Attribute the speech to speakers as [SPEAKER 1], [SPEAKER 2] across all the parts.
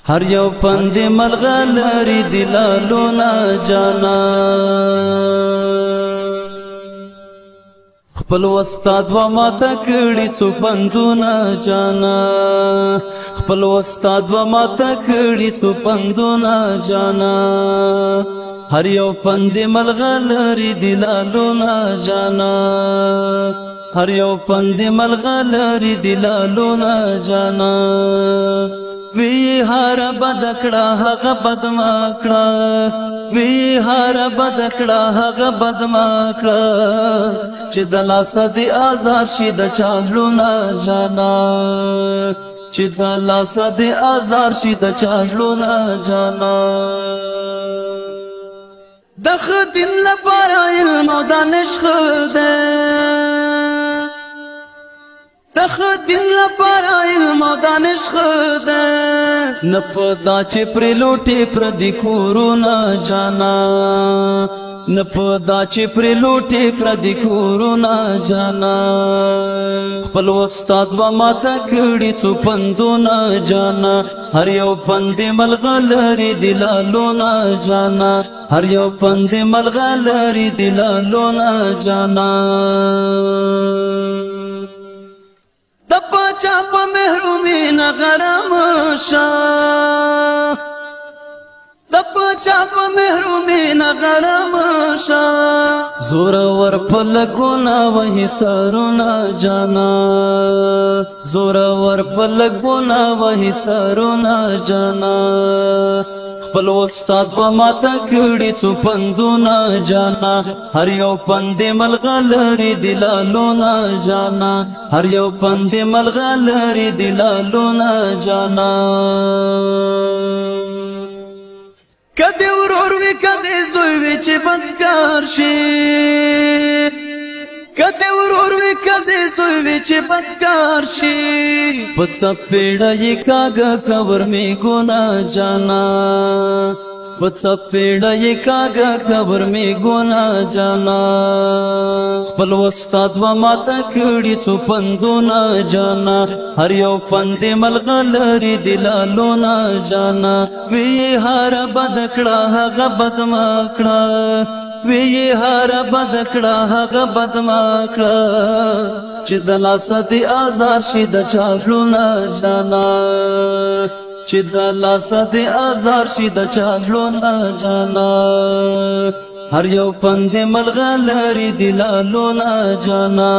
[SPEAKER 1] هر یو پند ملغلری دلالونا جانا خپل استاد و ماته کړي څو پندونه جانا خپل استاد و ماته کړي څو پندونه جانا هر یو پند ملغلری دلالونا جانا هر یو پند ملغلری دلالونا جانا وی هر بدکړه هغه بدما کړه وی هر بدکړه هغه بدما کړه چې د لاس دی آزاد شي د چاړلونا جانا چې د لاس دی آزاد شي د چاړلونا جانا د خدین لپاره علم او دانش خده د خدین لپاره علم او دانش خده نه پدا چې پر لوټي پر د کورونه جانا نه پدا چې پر لوټي پر د کورونه جانا خپل استاد و ماته کړي څو پندونه جانا هر یو پند ملغلری دلالونا جانا هر یو پند ملغلری دلالونا جانا د پاچا په محرومي نغرم شا د پاچا په محرومي نغرم شا زور ور په لګونا وهي سرونه جانا زور ور په لګونا وهي سرونه جانا خپل استاد و ماته کړي څو پندونه جانا هر یو پند ملغلری دلالونا جانا هر یو پند ملغلری دلالونا جانا کدی ورور وی کدی زوی وی چې بدکار شي کدی ورور وی کدی زوی وی چې بدکار شي پڅ پیړه یې کاګه خبر می ګنا جانا پڅ پیړه یې کاګه خبر می ګنا جانا خپل استاد و ماته کړي څو پندونه جانا هر یو پند ملغلری دلالونا جانا وی هر بدکړه هغه بدما کړه وی هر بدکړه هغه بدما کړه چې د لاس دی آزاد شي د چاړلونا جانا چې د لاس دی آزاد شي د چاړلونا جانا هر یو پند ملغلری دلالونا جانا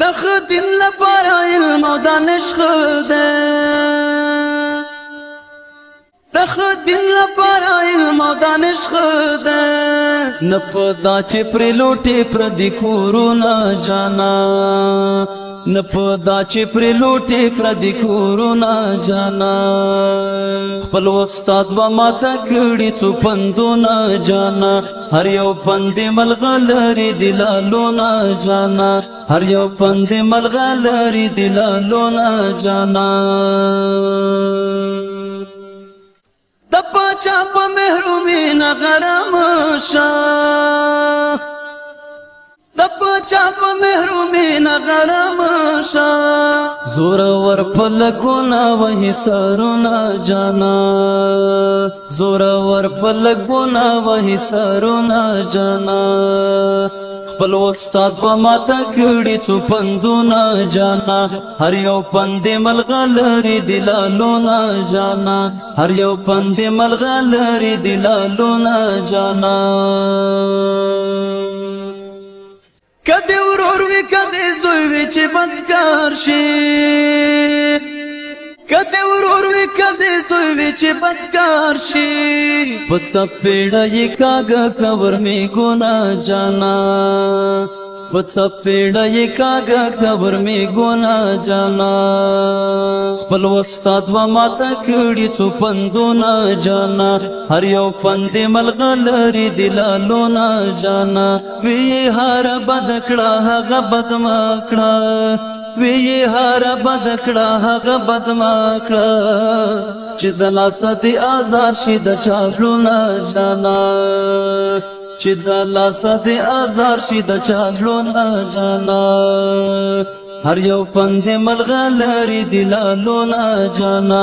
[SPEAKER 1] د خدین لپاره علم او دانش خده د خدین لپاره علم او دانش خده نه پدا چې پر لوټي پر د کورونه جانا نه پدا چې پر لوټي پر د کورونه جانا خپل استاد و ماته کړي څو پندونه جانا هر یو پند ملغلری دلالونا جانا هر یو پند ملغلری دلالونا جانا د پاچا په محرومي نغرم شا د پاچا په محرومي نغرم شا زور ور په لګونا وهي سرونه جانا زور ور په لګونا وهي سرونه جانا خپل استاد و ماته کړي څو پندونه جانا هر یو پند ملغلری دلالونا جانا هر یو پند ملغلری دلالونا جانا کدی ورور وی کدی زوی وی چې بدکار شي کدی ورور وی کدی زوی وی چې بدکار شي پڅ پیړه یې کاګه خبر می ګنا جانا پڅ پیړه یې کاګه خبر می ګنا جانا خپل استاد و ماته کړي څو پندونه جانا هر یو پند ملغلری دلالونا جانا وی هر بدکړه هغه بدما کړه وی هر بدکړه هغه بدما کړه چې د لاس دی آزاد شي د چاړلونا جانا چې د لاس دی آزاد شي د چاړلونا جانا هر یو پند ملغلری دلالو نا جانا